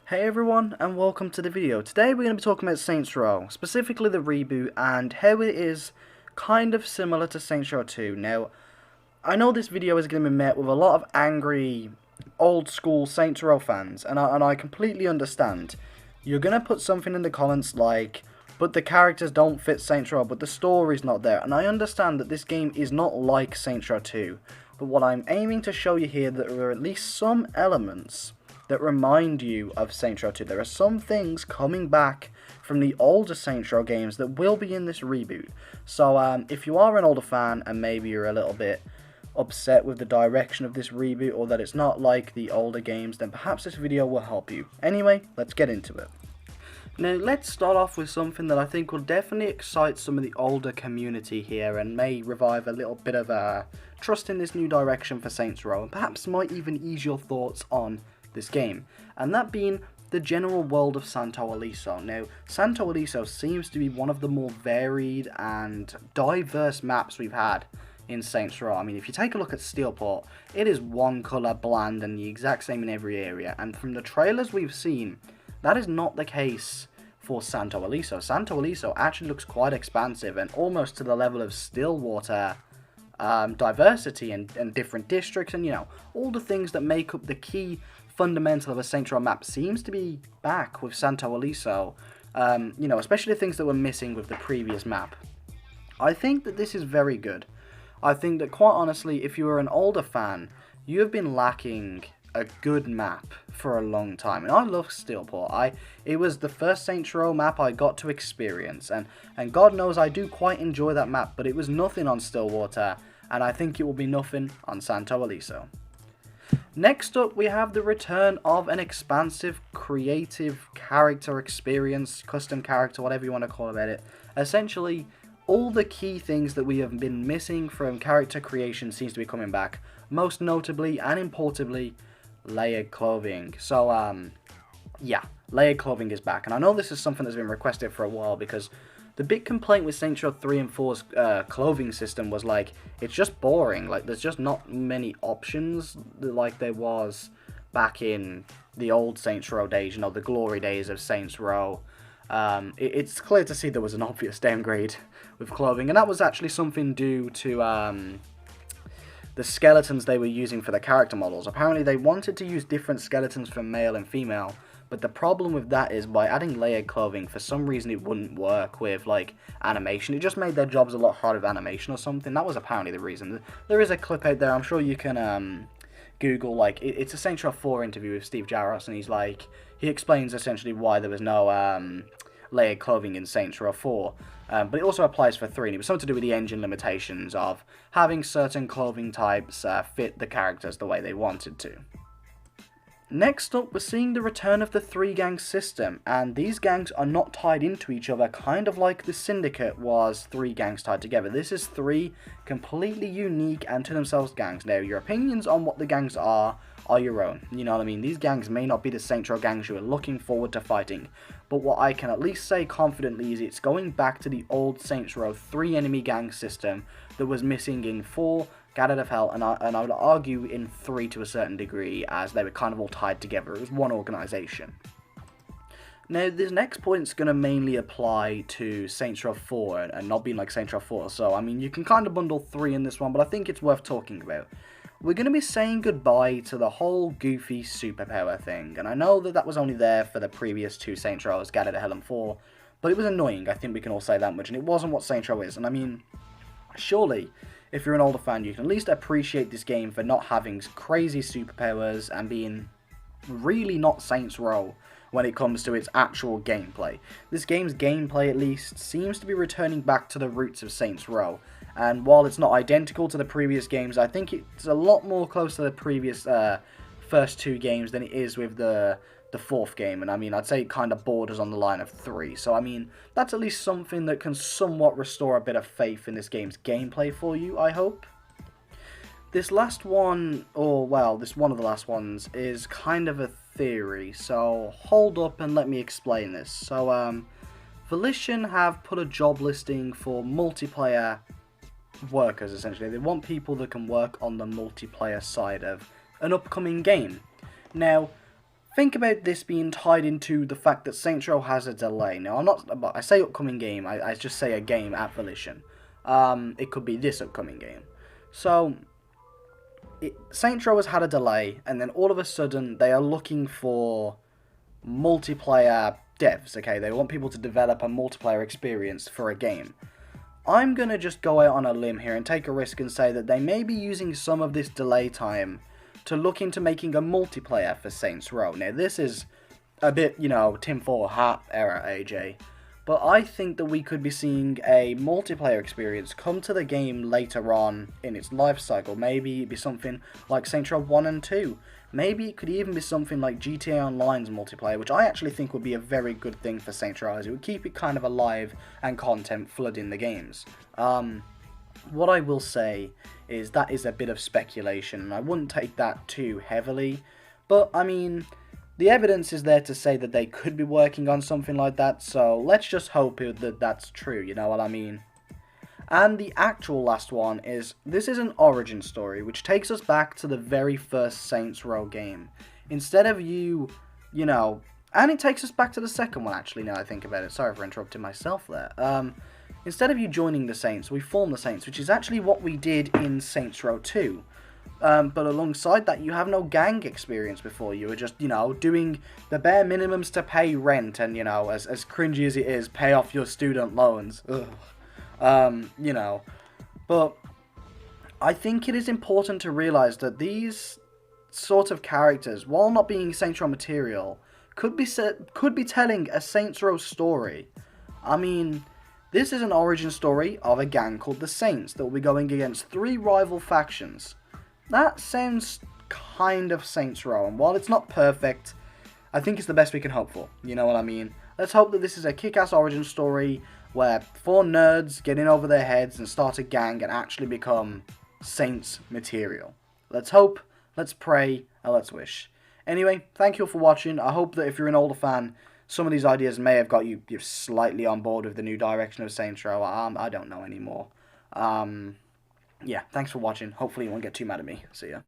Hey everyone, and welcome to the video. Today we're going to be talking about Saints Row, specifically the reboot, and how it is kind of similar to Saints Row 2. Now, I know this video is going to be met with a lot of angry, old school Saints Row fans, and I completely understand. You're going to put something in the comments like, but the characters don't fit Saints Row, but the story's not there, and I understand that this game is not like Saints Row 2, but what I'm aiming to show you here that there are at least some elements that remind you of Saints Row 2. There are some things coming back from the older Saints Row games that will be in this reboot. So if you are an older fan and maybe you're a little bit upset with the direction of this reboot or that it's not like the older games, then perhaps this video will help you. Anyway, let's get into it. Now let's start off with something that I think will definitely excite some of the older community here and may revive a little bit of trust in this new direction for Saints Row, and perhaps might even ease your thoughts on this game, and that being the general world of Santo Ileso. Now, Santo Ileso seems to be one of the more varied and diverse maps we've had in Saints Row. I mean, if you take a look at Steelport, it is one colour, bland, and the exact same in every area, and from the trailers we've seen, that is not the case for Santo Ileso. Santo Ileso actually looks quite expansive and almost to the level of Stillwater diversity and different districts, and you know, all the things that make up the key fundamental of a Saints Row map seems to be back with Santo Ileso, you know, especially things that were missing with the previous map. I think that this is very good. I think that, quite honestly, if you are an older fan, you have been lacking a good map for a long time, and I love Steelport. It was the first Saints Row map I got to experience, and God knows I do quite enjoy that map, but it was nothing on Stillwater, and I think it will be nothing on Santo Ileso. Next up, we have the return of an expansive, creative character experience, custom character, whatever you want to call about it. Essentially, all the key things that we have been missing from character creation seems to be coming back. Most notably and importantly, layered clothing. So, yeah, layered clothing is back. And I know this is something that's been requested for a while, because the big complaint with Saints Row 3 and 4's clothing system was, like, it's just boring. Like, there's just not many options like there was back in the old Saints Row days, you know, the glory days of Saints Row. It's clear to see there was an obvious downgrade with clothing, and that was actually something due to the skeletons they were using for the character models. Apparently they wanted to use different skeletons for male and female, but the problem with that is by adding layered clothing, for some reason it wouldn't work with, like, animation. It just made their jobs a lot harder with animation or something. That was apparently the reason. There is a clip out there, I'm sure you can Google, like, it's a Saints Row 4 interview with Steve Jarros, and he explains essentially why there was no layered clothing in Saints Row 4. But it also applies for 3, and it was something to do with the engine limitations of having certain clothing types fit the characters the way they wanted to. Next up, we're seeing the return of the 3-gang system, and these gangs are not tied into each other, kind of like the Syndicate was 3 gangs tied together. This is 3 completely unique and to themselves gangs. Now, your opinions on what the gangs are your own, you know what I mean? These gangs may not be the Saints Row gangs you are looking forward to fighting, but what I can at least say confidently is it's going back to the old Saints Row 3 enemy gang system that was missing in 4, Get Out of Hell, and I would argue in 3 to a certain degree, as they were kind of all tied together. It was one organisation. Now, this next point is going to mainly apply to Saints Row 4, and not being like Saints Row 4, so, I mean, you can kind of bundle 3 in this one, but I think it's worth talking about. We're going to be saying goodbye to the whole goofy superpower thing, and I know that that was only there for the previous 2 Saints Rows, Get Out of Hell and 4, but it was annoying, I think we can all say that much, and it wasn't what Saints Row is, and I mean, surely, if you're an older fan, you can at least appreciate this game for not having crazy superpowers and being really not Saints Row when it comes to its actual gameplay. This game's gameplay, at least, seems to be returning back to the roots of Saints Row, and while it's not identical to the previous games, I think it's a lot more close to the previous first 2 games than it is with the 4th game, and I mean, I'd say it kind of borders on the line of 3, so I mean, that's at least something that can somewhat restore a bit of faith in this game's gameplay for you, I hope. This last one, or well, this one of the last ones, is kind of a theory, so hold up and let me explain this. So, Volition have put a job listing for multiplayer workers, essentially. They want people that can work on the multiplayer side of an upcoming game. Now, think about this being tied into the fact that Saints Row has a delay. Now, I say upcoming game, I just say a game at Volition. It could be this upcoming game. So, Saints Row has had a delay, and then all of a sudden, they are looking for multiplayer devs, okay? They want people to develop a multiplayer experience for a game. I'm going to just go out on a limb here and take a risk and say that they may be using some of this delay time to look into making a multiplayer for Saints Row. Now, this is a bit, tinfoil hat era, AJ. But I think that we could be seeing a multiplayer experience come to the game later on in its life cycle. Maybe it'd be something like Saints Row 1 and 2. Maybe it could even be something like GTA Online's multiplayer, which I actually think would be a very good thing for Saints Row, as it would keep it kind of alive and content flooding the games. What I will say is that is a bit of speculation, and I wouldn't take that too heavily. But, I mean, the evidence is there to say that they could be working on something like that, so let's just hope that that's true, you know what I mean? And the actual last one is, this is an origin story, which takes us back to the very first Saints Row game. Instead of and it takes us back to the second one, actually, now I think about it. Sorry for interrupting myself there. Instead of you joining the Saints, we form the Saints, which is actually what we did in Saints Row 2. But alongside that, you have no gang experience before. You were just, doing the bare minimums to pay rent and, as cringy as it is, pay off your student loans. Ugh. But I think it is important to realize that these sort of characters, while not being Saints Row material, could be telling a Saints Row story. I mean, this is an origin story of a gang called the Saints that will be going against 3 rival factions. That sounds kind of Saints Row, and while it's not perfect, I think it's the best we can hope for. You know what I mean? Let's hope that this is a kick-ass origin story where 4 nerds get in over their heads and start a gang and actually become Saints material. Let's hope, let's pray, and let's wish. Anyway, thank you all for watching. I hope that if you're an older fan, some of these ideas may have got you slightly on board with the new direction of Saints Row. I don't know anymore. Yeah, thanks for watching. Hopefully you won't get too mad at me. See ya.